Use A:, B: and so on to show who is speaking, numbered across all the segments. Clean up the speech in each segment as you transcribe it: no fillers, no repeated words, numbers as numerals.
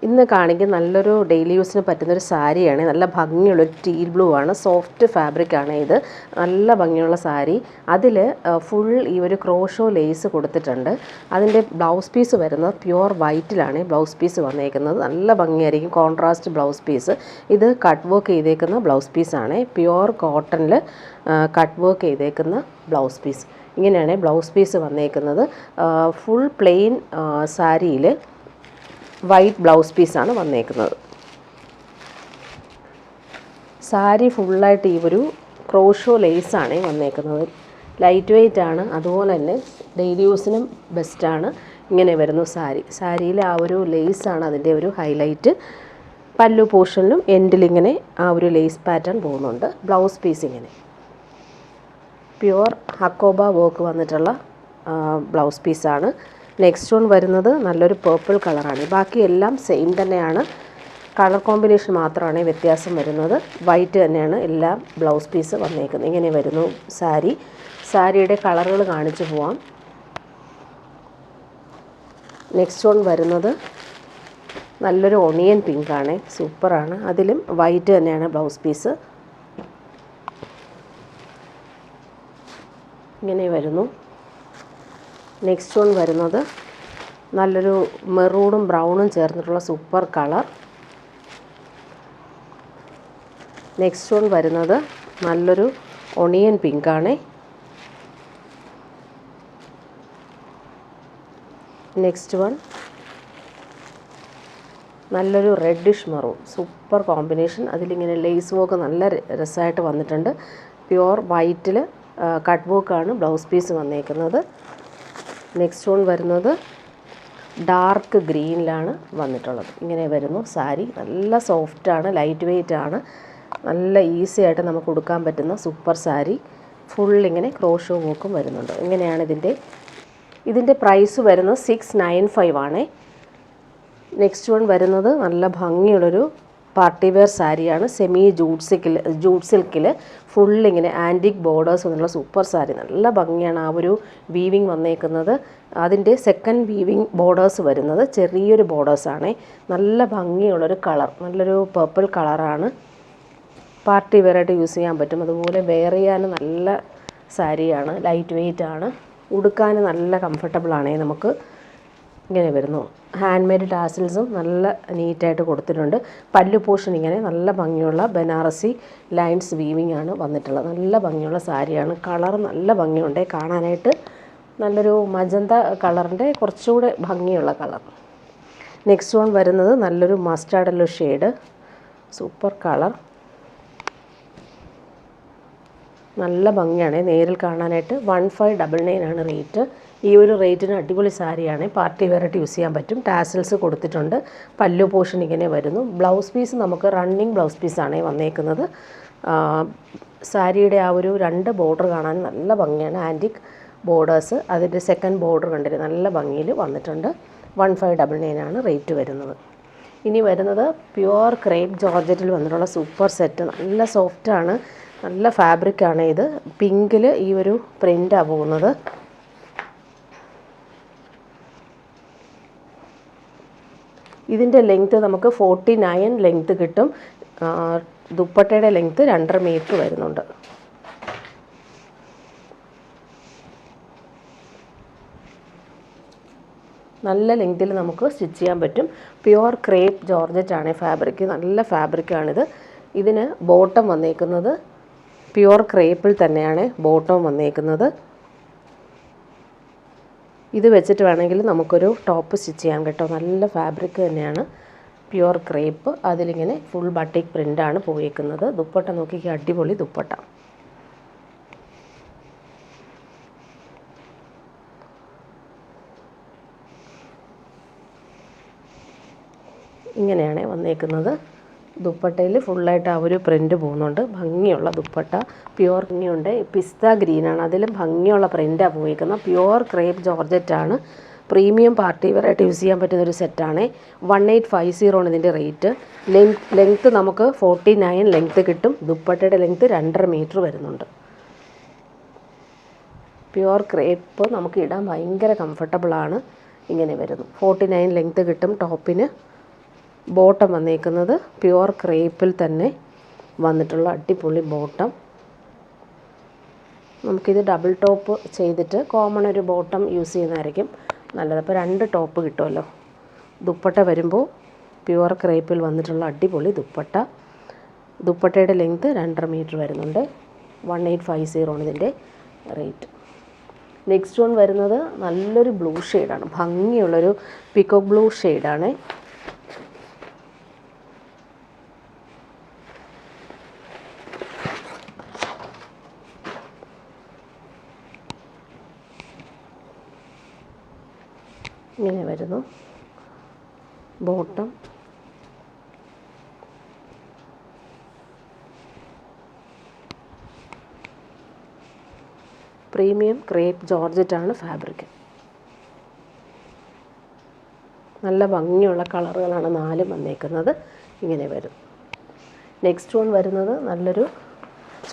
A: ഇന്ന് കാണിക്കുന്ന നല്ലൊരു ഡെയിലി യൂസിന് പറ്റുന്നൊരു സാരിയാണ്. നല്ല ഭംഗിയുള്ളൊരു ടീൽ ബ്ലൂ ആണ്, സോഫ്റ്റ് ഫാബ്രിക്കാണ് ഇത്. നല്ല ഭംഗിയുള്ള സാരി. അതിൽ ഫുൾ ഈ ഒരു ക്രോഷോ ലേസ് കൊടുത്തിട്ടുണ്ട്. അതിൻ്റെ ബ്ലൗസ് പീസ് വരുന്നത് പ്യുവർ വൈറ്റിലാണ് ബ്ലൗസ് പീസ് വന്നേക്കുന്നത്. നല്ല ഭംഗിയായിരിക്കും, കോൺട്രാസ്റ്റ് ബ്ലൗസ് പീസ്. ഇത് കട്ട് വർക്ക് ചെയ്തേക്കുന്ന ബ്ലൗസ് പീസാണ്, പ്യുവർ കോട്ടണിൽ കട്ട് വർക്ക് ചെയ്തേക്കുന്ന ബ്ലൗസ് പീസ്. ഇങ്ങനെയാണ് ബ്ലൗസ് പീസ് വന്നേക്കുന്നത്. ഫുൾ പ്ലെയിൻ സാരിയിൽ വൈറ്റ് ബ്ലൗസ് പീസാണ് വന്നേക്കുന്നത്. സാരി ഫുള്ളായിട്ട് ഈ ഒരു ക്രോഷോ ലേസാണ് വന്നേക്കുന്നത്. ലൈറ്റ് വെയ്റ്റ് ആണ്, അതുപോലെ തന്നെ ഡെയിലി യൂസിനും ബെസ്റ്റാണ്. ഇങ്ങനെ വരുന്നു സാരി. സാരിയിൽ ആ ഒരു ലേസാണ് അതിൻ്റെ ഒരു ഹൈലൈറ്റ്. പല്ലു പോർഷനിലും എൻഡിലിങ്ങനെ ആ ഒരു ലേസ് പാറ്റേൺ പോകുന്നുണ്ട്. ബ്ലൗസ് പീസ് ഇങ്ങനെ പ്യുവർ ഹക്കോബ വർക്ക് വന്നിട്ടുള്ള ബ്ലൗസ് പീസാണ്. നെക്സ്റ്റ് വൺ വരുന്നത് നല്ലൊരു പേർപ്പിൾ കളറാണ്. ബാക്കിയെല്ലാം സെയിം തന്നെയാണ്, കളർ കോമ്പിനേഷൻ മാത്രമാണ് വ്യത്യാസം വരുന്നത്. വൈറ്റ് തന്നെയാണ് എല്ലാം ബ്ലൗസ് പീസ് വന്നേക്കുന്നത്. ഇങ്ങനെ വരുന്നു സാരി. സാരിയുടെ കളറുകൾ കാണിച്ചു പോവാം. നെക്സ്റ്റ് വൺ വരുന്നത് നല്ലൊരു ഒണിയൻ പിങ്കാണ്, സൂപ്പറാണ്. അതിലും വൈറ്റ് തന്നെയാണ് ബ്ലൗസ് പീസ്. ഇങ്ങനെ വരുന്നു. നെക്സ്റ്റ് വൺ വരുന്നത് നല്ലൊരു മെറൂണും ബ്രൗണും ചേർന്നിട്ടുള്ള സൂപ്പർ കളർ. നെക്സ്റ്റ് വൺ വരുന്നത് നല്ലൊരു ഒണിയൻ പിങ്കാണ്. നെക്സ്റ്റ് വൺ നല്ലൊരു റെഡിഷ് മെറൂൺ, സൂപ്പർ കോമ്പിനേഷൻ. അതിലിങ്ങനെ ലേസ് വർക്ക് നല്ല രസമായിട്ട് വന്നിട്ടുണ്ട്. പ്യുവർ വൈറ്റിൽ കട്ട് വർക്കാണ് ബ്ലൗസ് പീസ് വന്നേക്കുന്നത്. നെക്സ്റ്റ് വൺ വരുന്നത് ഡാർക്ക് ഗ്രീനിലാണ് വന്നിട്ടുള്ളത്. ഇങ്ങനെ വരുന്നു സാരി. നല്ല സോഫ്റ്റാണ്, ലൈറ്റ് വെയ്റ്റ് ആണ്, നല്ല ഈസി ആയിട്ട് നമുക്ക് ഉടുക്കാൻ പറ്റുന്ന സൂപ്പർ സാരി. ഫുൾ ഇങ്ങനെ ക്രോഷോ വർക്കും വരുന്നുണ്ട്. ഇങ്ങനെയാണ് ഇതിൻ്റെ പ്രൈസ് വരുന്നത് 695 ആണ്. നെക്സ്റ്റ് വൺ വരുന്നത് നല്ല ഭംഗിയുള്ളൊരു പാർട്ടി വെയർ സാരിയാണ്. സെമി ജൂട്ട് സിൽക്കിൽ ഫുള്ളിങ്ങനെ ആൻറ്റിക് ബോർഡേഴ്സ് എന്നുള്ള സൂപ്പർ സാരി. നല്ല ഭംഗിയാണ് ആ ഒരു വീവിങ് വന്നേക്കുന്നത്. അതിൻ്റെ സെക്കൻഡ് വീവിങ് ബോർഡേഴ്സ് വരുന്നത് ചെറിയൊരു ബോർഡേഴ്സാണ്. നല്ല ഭംഗിയുള്ളൊരു കളർ, നല്ലൊരു പർപ്പിൾ കളറാണ്. പാർട്ടി വെയറായിട്ട് യൂസ് ചെയ്യാൻ പറ്റും. അതുപോലെ വെയർ ചെയ്യാൻ നല്ല സാരിയാണ്, ലൈറ്റ് വെയ്റ്റ് ആണ്, ഉടുക്കാൻ നല്ല കംഫർട്ടബിളാണ് നമുക്ക്. ഇങ്ങനെ വരുന്നു. ഹാൻഡ് മെയ്ഡ് ടാസിൽസും നല്ല നീറ്റായിട്ട് കൊടുത്തിട്ടുണ്ട്. പല്ലു പോർഷൻ ഇങ്ങനെ നല്ല ഭംഗിയുള്ള ബനാറസി ലൈൻസ് വീവിങ് ആണ് വന്നിട്ടുള്ളത്. നല്ല ഭംഗിയുള്ള സാരിയാണ്. കളർ നല്ല ഭംഗിയുണ്ട് കാണാനായിട്ട്. നല്ലൊരു മജന്ത കളറിൻ്റെ കുറച്ചുകൂടെ ഭംഗിയുള്ള കളർ. നെക്സ്റ്റ് വൺ വരുന്നത് നല്ലൊരു mustard yellow shade, super colour. നല്ല ഭംഗിയാണ് നേരിൽ കാണാനായിട്ട്. 1599 ആണ് റേറ്റ്. ഈ ഒരു റേറ്റിന് അടിപൊളി സാരിയാണ്, പാർട്ടി വെയറായിട്ട് യൂസ് ചെയ്യാൻ പറ്റും. ടാസൽസ് കൊടുത്തിട്ടുണ്ട്. പല്ലു പോർഷൻ ഇങ്ങനെ വരുന്നു. ബ്ലൗസ് പീസ് നമുക്ക് റണ്ണിങ് ബ്ലൗസ് പീസാണ് വന്നേക്കുന്നത്. സാരിയുടെ ആ ഒരു 2 ബോർഡർ കാണാൻ നല്ല ഭംഗിയാണ്, ആൻറ്റിക് ബോർഡേഴ്സ്. അതിൻ്റെ സെക്കൻഡ് ബോർഡർ കണ്ടിട്ട് നല്ല ഭംഗിയിൽ വന്നിട്ടുണ്ട്. 1599 ആണ് റേറ്റ് വരുന്നത്. ഇനി വരുന്നത് പ്യുവർ ക്രേപ്പ് ജോർജറ്റിൽ വന്നിട്ടുള്ള സൂപ്പർ സെറ്റ്. നല്ല സോഫ്റ്റാണ്, നല്ല ഫാബ്രിക്കാണ് ഇത്. പിങ്കിൽ ഈ ഒരു പ്രിൻ്റാണ് പോകുന്നത്. ഇതിൻ്റെ ലെങ്ത്ത് നമുക്ക് 49 ലെങ്ത്ത് കിട്ടും. ദുപ്പട്ടയുടെ ലെങ്ത്ത് 2.5 മീറ്റർ വരുന്നുണ്ട്. നല്ല ലെങ്ത്തിൽ നമുക്ക് സ്റ്റിച്ച് ചെയ്യാൻ പറ്റും. പ്യുവർ ക്രേപ്പ് ജോർജറ്റാണ് ഫാബ്രിക്, നല്ല ഫാബ്രിക്കാണിത്. ഇതിന് ബോട്ടം വന്നേക്കുന്നത് പ്യുവർ ക്രേപ്പിൽ തന്നെയാണ് ബോട്ടം വന്നേക്കുന്നത്. ഇത് വെച്ചിട്ട് വേണമെങ്കിൽ നമുക്കൊരു ടോപ്പ് സ്റ്റിച്ച് ചെയ്യാൻ കേട്ടോ. നല്ല ഫാബ്രിക് തന്നെയാണ്, പ്യുവർ ക്രേപ്പ്. അതിലിങ്ങനെ ഫുൾ ബട്ടിക് പ്രിൻ്റാണ് പോയേക്കുന്നത്. ദുപ്പട്ട നോക്കിക്ക്, അടിപൊളി ദുപ്പട്ട. ഇങ്ങനെയാണ് വന്നേക്കുന്നത്. ദുപ്പട്ടയിൽ ഫുള്ളായിട്ട് ആ ഒരു പ്രിൻ്റ് പോകുന്നുണ്ട്. ഭംഗിയുള്ള ദുപ്പട്ട, പ്യുവർ ഭംഗിയുണ്ട്. പിസ്ത ഗ്രീനാണ്, അതിലും ഭംഗിയുള്ള പ്രിൻ്റാണ് പോയിരിക്കുന്നത്. പ്യുവർ ക്രേപ്പ് ജോർജറ്റാണ്. പ്രീമിയം പാർട്ടി വെയറായിട്ട് യൂസ് ചെയ്യാൻ പറ്റുന്നൊരു സെറ്റാണ്. 1850 ആണ് ഇതിൻ്റെ റേറ്റ്. ലെങ്ത്ത് നമുക്ക് 49 ലെങ്ത്ത് കിട്ടും. ദുപ്പട്ടയുടെ ലെങ്ത്ത് 2.5 മീറ്റർ വരുന്നുണ്ട്. പ്യുവർ ക്രേപ്പ് നമുക്ക് ഇടാൻ ഭയങ്കര കംഫർട്ടബിളാണ്. ഇങ്ങനെ വരുന്നു. 49 ലെങ്ത്ത് കിട്ടും ടോപ്പിന്. ബോട്ടം വന്നേക്കുന്നത് പ്യുവർ ക്രേപ്പിൽ തന്നെ വന്നിട്ടുള്ള അടിപൊളി ബോട്ടം. നമുക്കിത് ഡബിൾ ടോപ്പ് ചെയ്തിട്ട് കോമൺ ഒരു ബോട്ടം യൂസ് ചെയ്യുന്നതായിരിക്കും നല്ലത്. അപ്പോൾ 2 ടോപ്പ് കിട്ടുമല്ലോ. ദുപ്പട്ട വരുമ്പോൾ പ്യുവർ ക്രേപ്പിൽ വന്നിട്ടുള്ള അടിപൊളി ദുപ്പട്ട. ദുപ്പട്ടയുടെ ലെങ്ത്ത് 2.5 മീറ്റർ വരുന്നുണ്ട്. 1850 ആണ് ഇതിൻ്റെ റേറ്റ്. നെക്സ്റ്റ് വൺ വരുന്നത് നല്ലൊരു ബ്ലൂ ഷെയ്ഡാണ്, ഭംഗിയുള്ളൊരു പീക്കോക്ക് ബ്ലൂ ഷെയ്ഡാണ്. ഇങ്ങനെ വരുന്നു ബോട്ടം. പ്രീമിയം ക്രേപ്പ് ജോർജറ്റാണ് ഫാബ്രിക്. നല്ല ഭംഗിയുള്ള കളറുകളാണ് 4 വന്നേക്കുന്നത്. ഇങ്ങനെ വരും. നെക്സ്റ്റ് വൺ വരുന്നത് നല്ലൊരു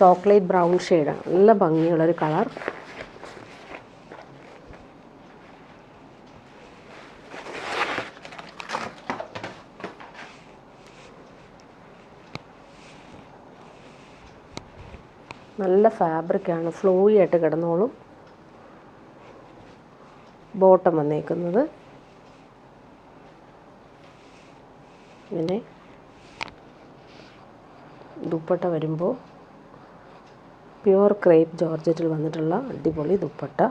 A: ചോക്ലേറ്റ് ബ്രൗൺ ഷെയ്ഡാണ്, നല്ല ഭംഗിയുള്ളൊരു കളർ. നല്ല ഫാബ്രിക്കാണ്, ഫ്ലോയി ആയിട്ട് കിടന്നോളും. ബോട്ടം വന്നേക്കുന്നത് ഇങ്ങനെ. ദുപ്പട്ട വരുമ്പോൾ പ്യുവർ ക്രേപ്പ് ജോർജറ്റിൽ വന്നിട്ടുള്ള അടിപൊളി ദുപ്പട്ട.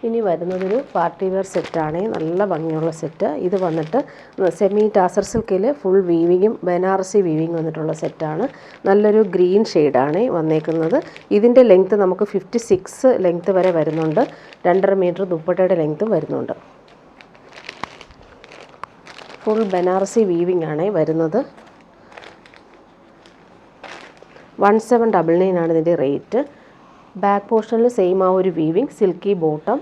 A: ഇനി വരുന്നതൊരു പാർട്ടി വെയർ സെറ്റാണ്, നല്ല ഭംഗിയുള്ള സെറ്റ്. ഇത് വന്നിട്ട് സെമി ടാസർ സിൽക്കിൽ ഫുൾ വീവിങ്ങും ബനാറസി വീവിങ് വന്നിട്ടുള്ള സെറ്റാണ്. നല്ലൊരു ഗ്രീൻ ഷെയ്ഡാണ് വന്നേക്കുന്നത്. ഇതിൻ്റെ ലെങ്ത്ത് നമുക്ക് 56 ലെങ്ത്ത് വരെ വരുന്നുണ്ട്. 2.5 മീറ്റർ ദുപ്പട്ടയുടെ ലെങ്ത്തും വരുന്നുണ്ട്. ഫുൾ ബനാറസി വീവിങ് ആണ് വരുന്നത്. 1799 ആണ് ഇതിൻ്റെ റേറ്റ്. ബാക്ക് പോർഷനിൽ സെയിം ആ ഒരു വീവിങ്, സിൽക്കി ബോട്ടം,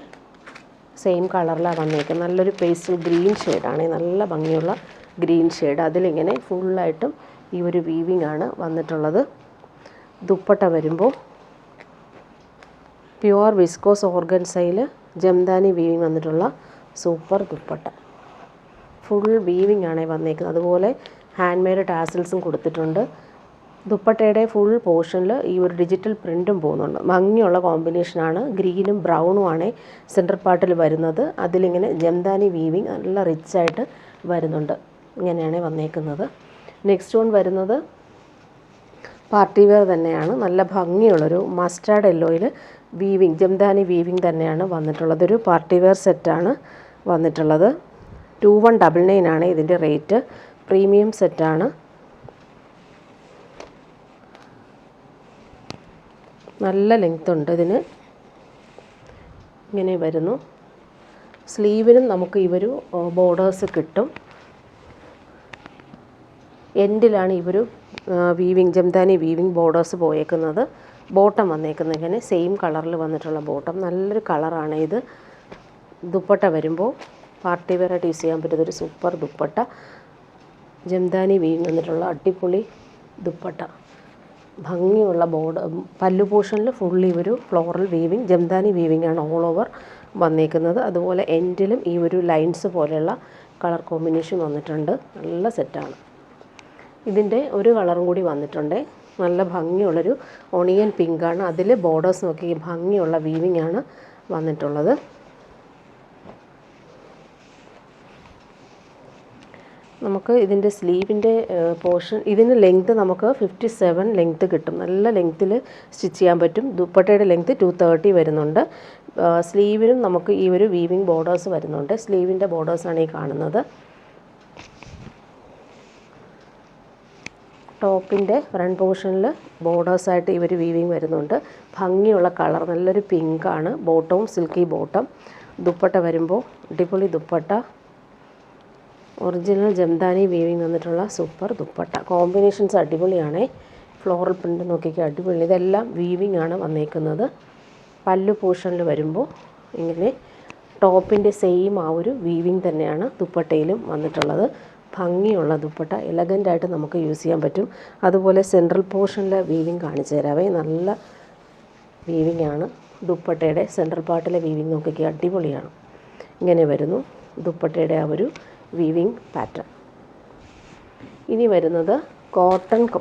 A: സെയിം കളറിലാണ് വന്നേക്കുന്നത്. നല്ലൊരു പേസ്റ്റൽ ഗ്രീൻ ഷെയ്ഡാണ്, നല്ല ഭംഗിയുള്ള ഗ്രീൻ ഷെയ്ഡ്. അതിലിങ്ങനെ ഫുള്ളായിട്ടും ഈ ഒരു വീവിങ് ആണ് വന്നിട്ടുള്ളത്. ദുപ്പട്ട വരുമ്പോൾ പ്യുവർ വിസ്കോസ് ഓർഗൻസയിൽ ജംദാനി വീവിങ് വന്നിട്ടുള്ള സൂപ്പർ ദുപ്പട്ട. ഫുൾ വീവിങ് ആണ് വന്നേക്കുന്നത്. അതുപോലെ ഹാൻഡ് മെയ്ഡ് ടാസിൽസും കൊടുത്തിട്ടുണ്ട്. ദുപ്പട്ടയുടെ ഫുൾ പോർഷനിൽ ഈ ഒരു ഡിജിറ്റൽ പ്രിൻറ്റും പോകുന്നുണ്ട്. ഭംഗിയുള്ള കോമ്പിനേഷനാണ്. ഗ്രീനും ബ്രൗണും ആണ് സെൻറ്റർ പാർട്ടിൽ വരുന്നത്. അതിലിങ്ങനെ ജംദാനി വീവിങ് നല്ല റിച്ചായിട്ട് വരുന്നുണ്ട്. ഇങ്ങനെയാണ് വന്നേക്കുന്നത്. നെക്സ്റ്റ് വൺ വരുന്നത് പാർട്ടി വെയർ തന്നെയാണ്. നല്ല ഭംഗിയുള്ളൊരു മസ്റ്റാർഡ് യെല്ലോയിൽ വീവിങ്, ജംദാനി വീവിങ് തന്നെയാണ് വന്നിട്ടുള്ളത്. ഒരു പാർട്ടി വെയർ സെറ്റാണ് വന്നിട്ടുള്ളത്. 2199 ആണ് ഇതിൻ്റെ റേറ്റ്. പ്രീമിയം സെറ്റാണ്. നല്ല ലെങ്ത് ഉണ്ട് ഇതിന്. ഇങ്ങനെ വരുന്നു. സ്ലീവിനും നമുക്ക് ഈ ഒരു ബോർഡേഴ്സ് കിട്ടും. എൻഡിലാണ് ഈ ഒരു വീവിങ്, ജംദാനി വീവിങ് ബോർഡേഴ്സ് പോയേക്കുന്നത്. ബോട്ടം വന്നേക്കുന്നത് ഇങ്ങനെ സെയിം കളറിൽ വന്നിട്ടുള്ള ബോട്ടം. നല്ലൊരു കളറാണ് ഇത്. ദുപ്പട്ട വരുമ്പോൾ പാർട്ടി വെയറായിട്ട് യൂസ് ചെയ്യാൻ പറ്റുന്നൊരു സൂപ്പർ ദുപ്പട്ട. ജംദാനി വീവിങ് വന്നിട്ടുള്ള അടിപൊളി ദുപ്പട്ട. ഭംഗിയുള്ള പല്ലു പോർഷനിൽ ഫുള്ളി ഒരു ഫ്ലോറൽ വീവിങ്, ജംദാനി വീവിങ് ആണ് ഓൾ ഓവർ വന്നേക്കുന്നത്. അതുപോലെ എൻഡിലും ഈ ഒരു ലൈൻസ് പോലെയുള്ള കളർ കോമ്പിനേഷൻ വന്നിട്ടുണ്ട്. നല്ല സെറ്റാണ്. ഇതിൻ്റെ ഒരു കളറും കൂടി വന്നിട്ടുണ്ട്. നല്ല ഭംഗിയുള്ളൊരു ഓണിയൻ പിങ്കാണ്. അതിൽ ബോർഡേഴ്സ് നോക്കി ഭംഗിയുള്ള വീവിങ് ആണ് വന്നിട്ടുള്ളത്. നമുക്ക് ഇതിൻ്റെ സ്ലീവിൻ്റെ പോർഷൻ, ഇതിന് ലെങ്ത്ത് നമുക്ക് 57 ലെങ്ത്ത് കിട്ടും. നല്ല ലെങ്ത്തിൽ സ്റ്റിച്ച് ചെയ്യാൻ പറ്റും. ദുപ്പട്ടയുടെ ലെങ്ത്ത് 230 വരുന്നുണ്ട്. സ്ലീവിനും നമുക്ക് ഈ ഒരു വീവിങ് ബോർഡേഴ്സ് വരുന്നുണ്ട്. സ്ലീവിൻ്റെ ബോർഡേഴ്സാണ് ഈ കാണുന്നത്. ടോപ്പിൻ്റെ ഫ്രണ്ട് പോർഷനിൽ ബോർഡേഴ്സായിട്ട് ഈ ഒരു വീവിങ് വരുന്നുണ്ട്. ഭംഗിയുള്ള കളർ, നല്ലൊരു പിങ്കാണ്. ബോട്ടവും സിൽക്കി ബോട്ടം. ദുപ്പട്ട വരുമ്പോൾ അടിപൊളി ദുപ്പട്ട. ഒറിജിനൽ ജംദാനി വീവിങ് വന്നിട്ടുള്ള സൂപ്പർ ദുപ്പട്ട. കോമ്പിനേഷൻസ് അടിപൊളിയാണ്. ഫ്ലോറൽ പ്രിൻ്റ് നോക്കിക്കുക, അടിപൊളി. ഇതെല്ലാം വീവിങ് ആണ് വന്നേക്കുന്നത്. പല്ലു പോർഷനിൽ വരുമ്പോൾ ഇങ്ങനെ ടോപ്പിൻ്റെ സെയിം ആ ഒരു വീവിങ് തന്നെയാണ് ദുപ്പട്ടയിലും വന്നിട്ടുള്ളത്. ഭംഗിയുള്ള ദുപ്പട്ട, എലഗൻ്റായിട്ട് നമുക്ക് യൂസ് ചെയ്യാൻ പറ്റും. അതുപോലെ സെൻട്രൽ പോർഷനിലെ വീവിങ് കാണിച്ചു തരാവേ. നല്ല വീവിങ് ആണ്, ദുപ്പട്ടയുടെ സെൻട്രൽ പാർട്ടിലെ വീവിങ് നോക്കിക്കുക, അടിപൊളിയാണ്. ഇങ്ങനെ വരുന്നു ദുപ്പട്ടയുടെ ആ ഒരു വീവിങ് പാറ്റേൺ. ഇനി വരുന്നത്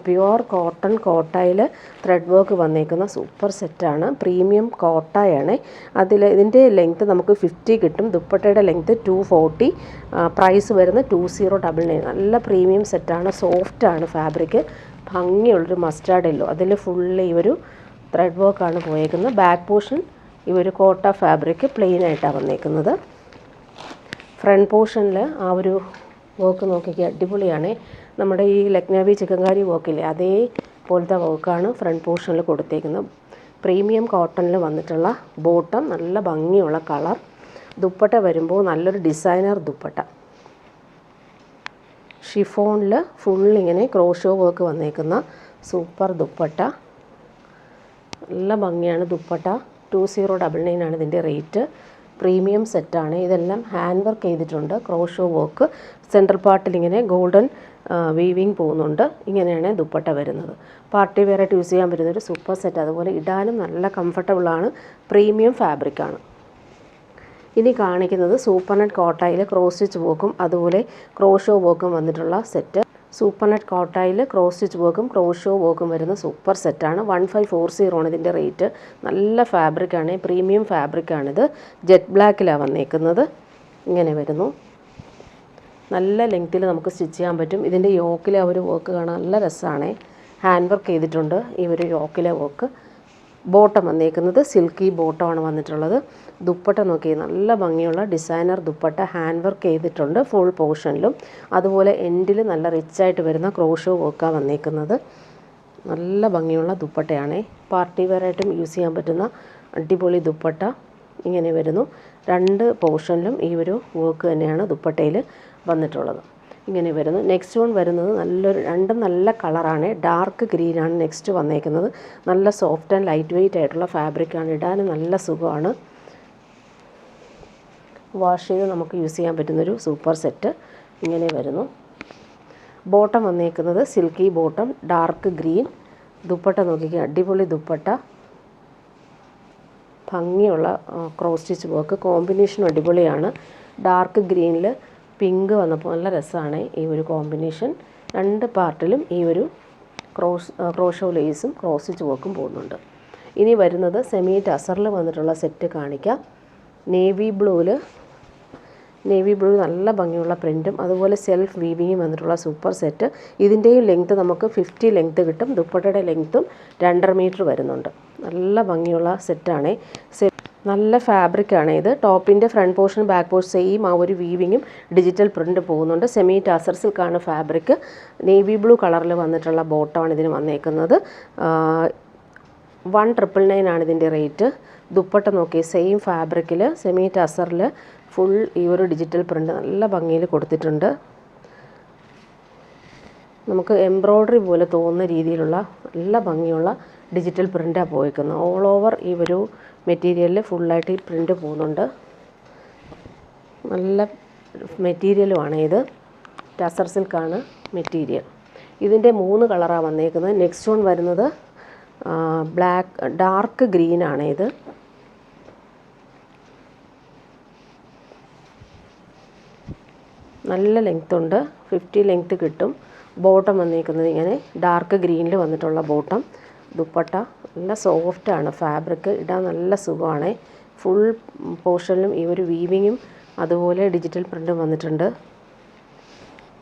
A: പ്യുവർ കോട്ടൺ കോട്ടയിൽ ത്രെഡ് വർക്ക് വന്നേക്കുന്ന സൂപ്പർ സെറ്റാണ്. പ്രീമിയം കോട്ടയാണ്. ഇതിൻ്റെ ലെങ്ത്ത് നമുക്ക് 50 കിട്ടും. ദുപ്പട്ടയുടെ ലെങ്ത്ത് 240, പ്രൈസ് വരുന്നത് 2099. നല്ല പ്രീമിയം സെറ്റാണ്. സോഫ്റ്റാണ് ഫാബ്രിക്, ഭംഗിയുള്ളൊരു മസ്റ്റാർഡ് യെല്ലോ. അതിൽ ഫുള്ള് ഈ ഒരു ത്രെഡ് വർക്കാണ് പോയേക്കുന്നത്. ബാക്ക് പോർഷൻ ഈ ഒരു കോട്ട ഫാബ്രിക് പ്ലെയിൻ ആയിട്ടാണ് വന്നേക്കുന്നത്. ഫ്രണ്ട് പോർഷനിൽ ആ ഒരു വർക്ക് നോക്കിക്കുക, അടിപൊളിയാണ്. നമ്മുടെ ഈ ലക്നവി ചിക്കൻകാരി വർക്കില്ലേ അതേപോലത്തെ വർക്കാണ് ഫ്രണ്ട് പോർഷനിൽ കൊടുത്തേക്കുന്നത്. പ്രീമിയം കോട്ടണിൽ വന്നിട്ടുള്ള ബോട്ടം, നല്ല ഭംഗിയുള്ള കളർ. ദുപ്പട്ട വരുമ്പോൾ നല്ലൊരു ഡിസൈനർ ദുപ്പട്ട. ഷിഫോണിൽ ഫുള്ളിങ്ങനെ ക്രോഷോ വർക്ക് വന്നേക്കുന്ന സൂപ്പർ ദുപ്പട്ട. നല്ല ഭംഗിയാണ് ദുപ്പട്ട. 2099 ആണ് ഇതിൻ്റെ റേറ്റ്. പ്രീമിയം സെറ്റാണ്. ഇതെല്ലാം ഹാൻഡ് വർക്ക് ചെയ്തിട്ടുണ്ട്. ക്രോഷോ വർക്ക് സെൻട്രൽ പാർട്ടിൽ ഇങ്ങനെ ഗോൾഡൻ വീവിങ് പോകുന്നുണ്ട്. ഇങ്ങനെയാണ് ദുപ്പട്ട വരുന്നത്. പാർട്ടി വെയറായിട്ട് യൂസ് ചെയ്യാൻ പറ്റുന്നൊരു സൂപ്പർ സെറ്റ്. അതുപോലെ ഇടാനും നല്ല കംഫർട്ടബിളാണ്. പ്രീമിയം ഫാബ്രിക്കാണ്. ഇനി കാണിക്കുന്നത് സൂപ്പർ നെറ്റ് കോട്ടയിൽ ക്രോസ് സ്റ്റിച്ച് വർക്കും അതുപോലെ ക്രോഷോ വർക്കും വന്നിട്ടുള്ള സെറ്റ്. സൂപ്പർ നെറ്റ് കോട്ടയിൽ ക്രോസ് സ്റ്റിച്ച് വർക്കും ക്രോഷോ വർക്കും വരുന്ന സൂപ്പർ സെറ്റാണ്. 1540 ആണ് ഇതിൻ്റെ റേറ്റ്. നല്ല ഫാബ്രിക്കാണ്, പ്രീമിയം ഫാബ്രിക്കാണിത്. ജെറ്റ് ബ്ലാക്കിലാണ് വന്നേക്കുന്നത്. ഇങ്ങനെ വരുന്നു. നല്ല ലെങ്ത്തിൽ നമുക്ക് സ്റ്റിച്ച് ചെയ്യാൻ പറ്റും. ഇതിൻ്റെ യോക്കിലെ ആ ഒരു വർക്ക് കാണാൻ നല്ല രസമാണ്. ഹാൻഡ് വർക്ക് ചെയ്തിട്ടുണ്ട് ഈ ഒരു യോക്കിലെ വർക്ക്. ബോട്ടം വന്നേക്കുന്നത് സിൽക്കി ബോട്ടമാണ് വന്നിട്ടുള്ളത്. ദുപ്പട്ട നോക്കി, നല്ല ഭംഗിയുള്ള ഡിസൈനർ ദുപ്പട്ട. ഹാൻഡ് വർക്ക് ചെയ്തിട്ടുണ്ട് ഫുൾ പോർഷനിലും. അതുപോലെ എൻഡിൽ നല്ല റിച്ചായിട്ട് വരുന്ന ക്രോഷോ വർക്കാണ് വന്നേക്കുന്നത്. നല്ല ഭംഗിയുള്ള ദുപ്പട്ടയാണ്. പാർട്ടി വെയറായിട്ടും യൂസ് ചെയ്യാൻ പറ്റുന്ന അടിപൊളി ദുപ്പട്ട. ഇങ്ങനെ വരുന്നു. 2 പോർഷനിലും ഈ ഒരു വർക്ക് തന്നെയാണ് ദുപ്പട്ടയിൽ വന്നിട്ടുള്ളത്. ഇങ്ങനെ വരുന്നു. നെക്സ്റ്റ് വൺ വരുന്നത് രണ്ടും നല്ല കളറാണ്. ഡാർക്ക് ഗ്രീനാണ് നെക്സ്റ്റ് വന്നേക്കുന്നത്. നല്ല സോഫ്റ്റ് ആൻഡ് ലൈറ്റ് വെയ്റ്റ് ആയിട്ടുള്ള ഫാബ്രിക്കാണ്. ഇടാനും നല്ല സുഖമാണ്. വാഷ് ചെയ്ത് നമുക്ക് യൂസ് ചെയ്യാൻ പറ്റുന്നൊരു സൂപ്പർ സെറ്റ്. ഇങ്ങനെ വരുന്നു. ബോട്ടം വന്നേക്കുന്നത് silky bottom, dark green. Dupatta നോക്കിക്കുക, അടിപൊളി ദുപ്പട്ട. ഭംഗിയുള്ള ക്രോസ് സ്റ്റിച്ച് വർക്ക്. കോമ്പിനേഷൻ അടിപൊളിയാണ്. ഡാർക്ക് ഗ്രീനിൽ പിങ്ക് വന്നപ്പോൾ നല്ല രസമാണ് ഈ ഒരു കോമ്പിനേഷൻ. 2 പാർട്ടിലും ഈ ഒരു ക്രോഷോ ലേസും ക്രോസ് സ്റ്റിച്ച് വർക്കും പോകുന്നുണ്ട്. ഇനി വരുന്നത് സെമി ടസറിൽ വന്നിട്ടുള്ള സെറ്റ് കാണിക്കാം. നേവി ബ്ലൂ നല്ല ഭംഗിയുള്ള പ്രിൻറ്റും അതുപോലെ സെൽഫ് വീവിങ്ങും വന്നിട്ടുള്ള സൂപ്പർ സെറ്റ്. ഇതിൻ്റെയും ലെങ്ത്ത് നമുക്ക് 50 ലെങ്ത്ത് കിട്ടും. ദുപ്പട്ടയുടെ ലെങ്ത്തും 2.5 മീറ്റർ വരുന്നുണ്ട്. നല്ല ഭംഗിയുള്ള സെറ്റാണ്. നല്ല ഫാബ്രിക്കാണ് ഇത്. ടോപ്പിൻ്റെ front portion back portion same ആ ഒരു വീവിങ്ങും ഡിജിറ്റൽ പ്രിൻറ്റ് പോകുന്നുണ്ട്. സെമി ടാസർ സിൽക്കാണ് ഫാബ്രിക്. നേവി ബ്ലൂ കളറിൽ വന്നിട്ടുള്ള ബോട്ടമാണ് ഇതിന് വന്നേക്കുന്നത്. 1999 ആണ് ഇതിൻ്റെ റേറ്റ്. ദുപ്പട്ട നോക്കി, സെയിം ഫാബ്രിക്കിൽ സെമി ടസറിൽ ഫുൾ ഈ ഒരു ഡിജിറ്റൽ പ്രിൻറ്റ് നല്ല ഭംഗിയിൽ കൊടുത്തിട്ടുണ്ട്. നമുക്ക് എംബ്രോയ്ഡറി പോലെ തോന്നുന്ന രീതിയിലുള്ള നല്ല ഭംഗിയുള്ള ഡിജിറ്റൽ പ്രിൻ്റാണ് പോയിരിക്കുന്നത്. ഓൾ ഓവർ ഈ ഒരു മെറ്റീരിയലിൽ ഫുള്ളായിട്ട് ഈ പ്രിൻ്റ് പോകുന്നുണ്ട്. നല്ല മെറ്റീരിയലുമാണ് ഇത്. ടസർ സിൽക്കാണ് മെറ്റീരിയൽ. ഇതിൻ്റെ 3 കളറാണ് വന്നേക്കുന്നത്. നെക്സ്റ്റ് വൺ വരുന്നത് ഡാർക്ക് ഗ്രീനാണ് ഇത്. നല്ല ലെങ്ത് ഉണ്ട്, 50 ലെങ്ത്ത് കിട്ടും. ബോട്ടം വന്നിരിക്കുന്നത് ഇങ്ങനെ ഡാർക്ക് ഗ്രീനിൽ വന്നിട്ടുള്ള ബോട്ടം. ദുപ്പട്ട നല്ല സോഫ്റ്റാണ് ഫാബ്രിക്, ഇടാൻ നല്ല സുഖമാണ്. ഫുൾ പോർഷനിലും ഈ ഒരു വീവിങ്ങും അതുപോലെ ഡിജിറ്റൽ പ്രിൻറ്റും വന്നിട്ടുണ്ട്.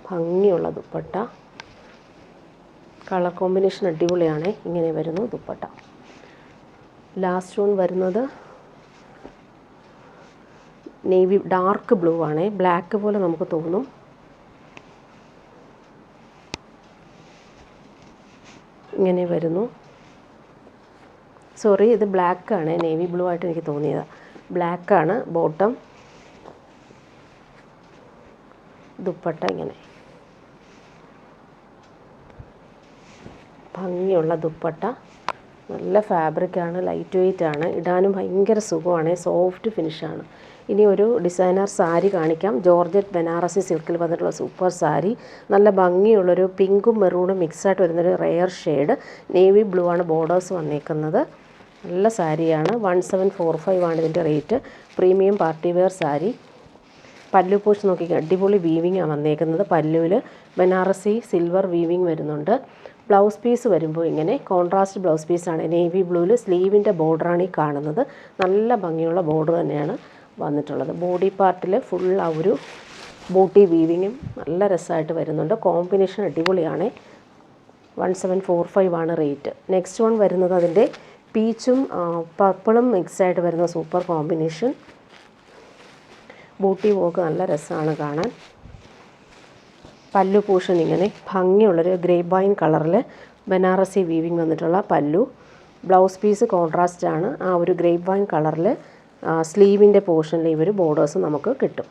A: ഭംഗിയുള്ള ദുപ്പട്ട, കളർ കോമ്പിനേഷൻ അടിപൊളിയാണ്. ഇങ്ങനെ വരുന്നു ദുപ്പട്ട. ലാസ്റ്റ് വൺ വരുന്നത് നേവി ഡാർക്ക് ബ്ലൂ ആണ്, ബ്ലാക്ക് പോലെ നമുക്ക് തോന്നും. ഇങ്ങനെ വരുന്നു. സോറി, ഇത് ബ്ലാക്കാണ്, നേവി ബ്ലൂ ആയിട്ട് എനിക്ക് തോന്നിയത്. ബ്ലാക്കാണ് ബോട്ടം. ദുപ്പട്ട ഇങ്ങനെ ഭംഗിയുള്ള ദുപ്പട്ട. നല്ല ഫാബ്രിക്കാണ്, ലൈറ്റ് വെയ്റ്റ് ആണ്, ഇടാനും ഭയങ്കര സുഖമാണ്, സോഫ്റ്റ് ഫിനിഷാണ്. ഇനി ഒരു ഡിസൈനർ സാരി കാണിക്കാം. ജോർജറ്റ് ബനാറസി സിൽക്കിൽ വന്നിട്ടുള്ള സൂപ്പർ സാരി. നല്ല ഭംഗിയുള്ളൊരു പിങ്കും മെറൂണും മിക്സായിട്ട് വരുന്നൊരു റെയർ ഷെയ്ഡ്. നേവി ബ്ലൂ ആണ് ബോർഡേഴ്സ് വന്നേക്കുന്നത്. നല്ല സാരിയാണ്. 1745 ആണ് ഇതിൻ്റെ rate. Premium party wear sari. Pallu portion നോക്കിക്കുക, അടിപൊളി വീവിങ്ങാണ് വന്നേക്കുന്നത്. പല്ലുവിൽ ബനാറസി സിൽവർ വീവിങ് വരുന്നുണ്ട്. ബ്ലൗസ് പീസ് വരുമ്പോൾ ഇങ്ങനെ കോൺട്രാസ്റ്റ് ബ്ലൗസ് പീസാണ്. നേവി ബ്ലൂവിൽ സ്ലീവിൻ്റെ ബോർഡറാണ് ഈ കാണുന്നത്. നല്ല ഭംഗിയുള്ള ബോർഡർ തന്നെയാണ് വന്നിട്ടുള്ളത്. ബോഡി പാർട്ടിൽ ഫുൾ ആ ഒരു ബൂട്ടി വീവിങ്ങും നല്ല രസമായിട്ട് വരുന്നുണ്ട്. കോമ്പിനേഷൻ അടിപൊളിയാണ്. 1745 ആണ് റേറ്റ്. നെക്സ്റ്റ് വൺ വരുന്നത് അതിൻ്റെ പീച്ചും പർപ്പിളും മിക്സായിട്ട് വരുന്ന സൂപ്പർ കോമ്പിനേഷൻ. ബൂട്ടി വർക്ക് നല്ല രസമാണ് കാണാൻ. പല്ലു പോർഷൻ ഇങ്ങനെ ഭംഗിയുള്ളൊരു ഗ്രേപ്പ് വൈൻ കളറിൽ ബനാറസി വീവിങ് വന്നിട്ടുള്ള പല്ലു. ബ്ലൗസ് പീസ് കോൺട്രാസ്റ്റ് ആണ്. ആ ഒരു ഗ്രേപ്പ് വൈൻ കളറിൽ സ്ലീവിൻ്റെ പോർഷനിൽ ഈ ഒരു ബോർഡേഴ്സ് നമുക്ക് കിട്ടും.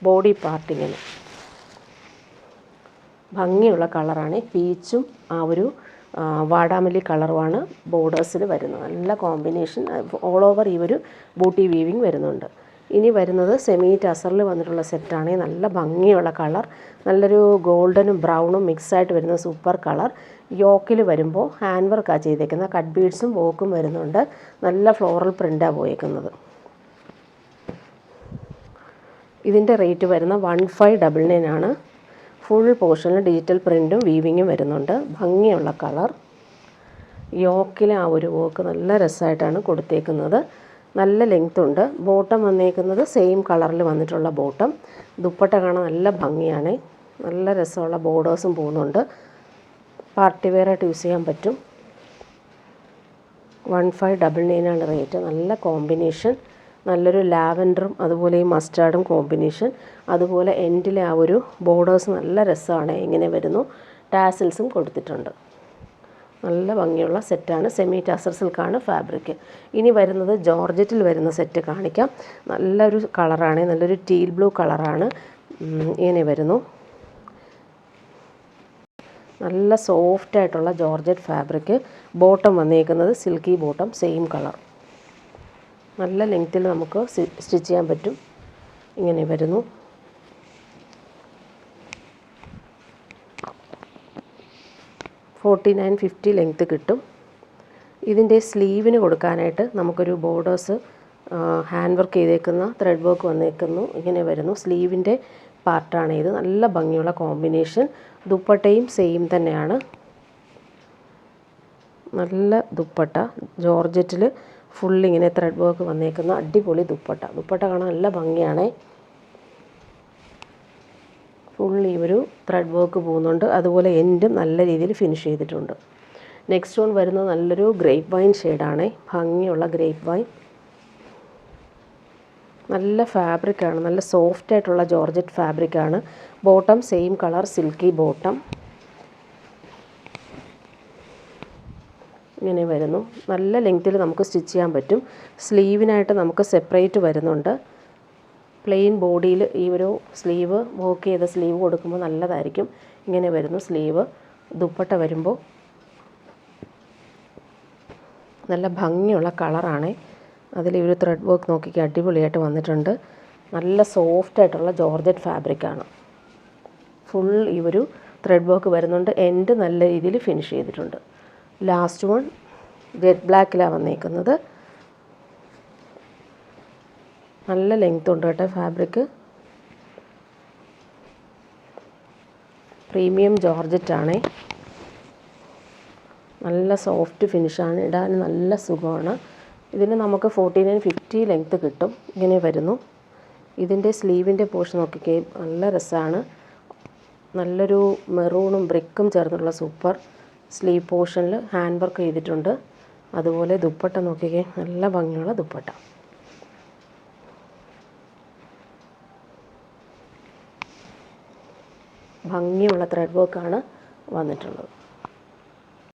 A: ബോഡി പാർട്ട് ഇങ്ങനെ ഭംഗിയുള്ള കളറാണ്. പീച്ചും ആ ഒരു വാടാമല്ലി കളറുമാണ് ബോർഡേഴ്സിൽ വരുന്നത്. നല്ല കോമ്പിനേഷൻ. ഓൾ ഓവർ ഈ ഒരു ബൂട്ടി വീവിങ് വരുന്നുണ്ട്. ഇനി വരുന്നത് സെമി ടസറിൽ വന്നിട്ടുള്ള സെറ്റാണ്. നല്ല ഭംഗിയുള്ള കളർ, നല്ലൊരു ഗോൾഡനും ബ്രൗണും മിക്സായിട്ട് വരുന്ന സൂപ്പർ കളർ. യോക്കിൽ വരുമ്പോൾ ഹാൻഡ് വർക്കാണ് ചെയ്തേക്കുന്നത്. കട്ട് ബീഡ്സും വോക്കും വരുന്നുണ്ട്. നല്ല ഫ്ലോറൽ പ്രിൻ്റാണ് പോയേക്കുന്നത്. ഇതിൻ്റെ റേറ്റ് വരുന്ന 1599 ആണ്. ഫുൾ പോർഷനിൽ ഡിജിറ്റൽ പ്രിൻറ്റും വീവിങ്ങും വരുന്നുണ്ട്. ഭംഗിയുള്ള കളർ. യോക്കിലെ ആ ഒരു വർക്ക് നല്ല രസമായിട്ടാണ് കൊടുത്തേക്കുന്നത്. നല്ല ലെങ്ത് ഉണ്ട്. ബോട്ടം വന്നേക്കുന്നത് സെയിം കളറിൽ വന്നിട്ടുള്ള ബോട്ടം. ദുപ്പട്ട കാണാൻ നല്ല ഭംഗിയാണ്. നല്ല രസമുള്ള ബോർഡേഴ്സും പോകുന്നുണ്ട്. പാർട്ടി വെയറായിട്ട് യൂസ് ചെയ്യാൻ പറ്റും. 1599 ആണ് റേറ്റ്. നല്ല കോമ്പിനേഷൻ. നല്ലൊരു ലാവൻഡറും അതുപോലെ ഈ മസ്റ്റാർഡും കോമ്പിനേഷൻ. അതുപോലെ എൻഡിലെ ആ ഒരു ബോർഡേഴ്സ് നല്ല രസമാണ്. ഇങ്ങനെ വരുന്നു. ടാസിൽസും കൊടുത്തിട്ടുണ്ട്. നല്ല ഭംഗിയുള്ള സെറ്റാണ്. സെമി ടസർ സിൽക്കാണ് ഫാബ്രിക്. ഇനി വരുന്നത് ജോർജറ്റിൽ വരുന്ന സെറ്റ് കാണിക്കാം. നല്ലൊരു കളറാണ്. നല്ലൊരു ടീൽ ബ്ലൂ കളറാണ്. ഇങ്ങനെ വരുന്നു. നല്ല സോഫ്റ്റായിട്ടുള്ള ജോർജറ്റ് ഫാബ്രിക്. ബോട്ടം വന്നേക്കുന്നത് സിൽക്കി ബോട്ടം, സെയിം കളർ. നല്ല ലെങ്ത്തിൽ നമുക്ക് സ്റ്റിച്ച് ചെയ്യാൻ പറ്റും. ഇങ്ങനെ വരുന്നു. $49.50 ലെങ്ത്ത് കിട്ടും. ഇതിൻ്റെ സ്ലീവിന് കൊടുക്കാനായിട്ട് നമുക്കൊരു ബോർഡേഴ്സ് ഹാൻഡ് വർക്ക് ചെയ്തേക്കുന്ന ത്രെഡ് വർക്ക് വന്നേക്കുന്നു. ഇങ്ങനെ വരുന്നു. സ്ലീവിൻ്റെ പാർട്ടാണ് ഇത്. നല്ല ഭംഗിയുള്ള കോമ്പിനേഷൻ. ദുപ്പട്ടയും സെയിം തന്നെയാണ്. നല്ല ദുപ്പട്ട. ജോർജറ്റിൽ ഫുൾ ഇങ്ങനെ ത്രെഡ് വർക്ക് വന്നേക്കുന്ന അടിപൊളി ദുപ്പട്ട. ദുപ്പട്ട കാണാൻ നല്ല ഭംഗിയാണ്. ഫുൾ ഈ ഒരു ത്രെഡ് വർക്ക് പോകുന്നുണ്ട്. അതുപോലെ എൻഡും നല്ല രീതിയിൽ ഫിനിഷ് ചെയ്തിട്ടുണ്ട്. നെക്സ്റ്റ് വൺ വരുന്നത് നല്ലൊരു ഗ്രേപ്പ് വൈൻ ഷെയ്ഡാണ്. ഭംഗിയുള്ള ഗ്രേപ്പ് വൈൻ. നല്ല ഫാബ്രിക്കാണ്. നല്ല സോഫ്റ്റായിട്ടുള്ള ജോർജറ്റ് ഫാബ്രിക്കാണ്. Bottom same colour silky bottom. ഇങ്ങനെ വരുന്നു. നല്ല ലെങ്ത്തിൽ നമുക്ക് സ്റ്റിച്ച് ചെയ്യാൻ പറ്റും. സ്ലീവിനായിട്ട് നമുക്ക് സെപ്പറേറ്റ് വരുന്നുണ്ട്. പ്ലെയിൻ ബോഡിയിൽ ഈ ഒരു സ്ലീവ് വർക്ക് ചെയ്ത സ്ലീവ് കൊടുക്കുമ്പോൾ നല്ലതായിരിക്കും. ഇങ്ങനെ വരുന്നു സ്ലീവ്. ദുപ്പട്ട വരുമ്പോൾ നല്ല ഭംഗിയുള്ള കളറാണ്. അതിൽ ഈ ഒരു ത്രെഡ് വർക്ക് നോക്കിക്കുക, അടിപൊളിയായിട്ട് വന്നിട്ടുണ്ട്. നല്ല സോഫ്റ്റായിട്ടുള്ള ജോർജറ്റ് ഫാബ്രിക്കാണ്. ഫുൾ ഈ ഒരു ത്രെഡ് വർക്ക് വരുന്നുണ്ട്. എൻഡ് നല്ല രീതിയിൽ ഫിനിഷ് ചെയ്തിട്ടുണ്ട്. ലാസ്റ്റ് വൺ ജെറ്റ് ബ്ലാക്കിലാണ് വന്നേക്കുന്നത്. നല്ല ലെങ്ത് ഉണ്ട് കേട്ടോ ഫാബ്രിക്. പ്രീമിയം ജോർജറ്റാണ്. നല്ല സോഫ്റ്റ് ഫിനിഷാണ്. ഇടാൻ നല്ല സുഖമാണ്. ഇതിന് നമുക്ക് 49.50 ലെങ്ത്ത് കിട്ടും. ഇങ്ങനെ വരുന്നു. ഇതിൻ്റെ സ്ലീവിൻ്റെ പോർഷൻ നോക്കിക്കേ, നല്ല രസമാണ്. നല്ലൊരു മെറൂണും ബ്രിക്കും ചേർന്നുള്ള സൂപ്പർ സ്ലീവ് പോർഷനിൽ ഹാൻഡ് വർക്ക് ചെയ്തിട്ടുണ്ട്. അതുപോലെ ദുപ്പട്ട നോക്കിക്കേ, നല്ല ഭംഗിയുള്ള ദുപ്പട്ട. ഭംഗിയുള്ള ത്രെഡ് വർക്കാണ് വന്നിട്ടുള്ളത്.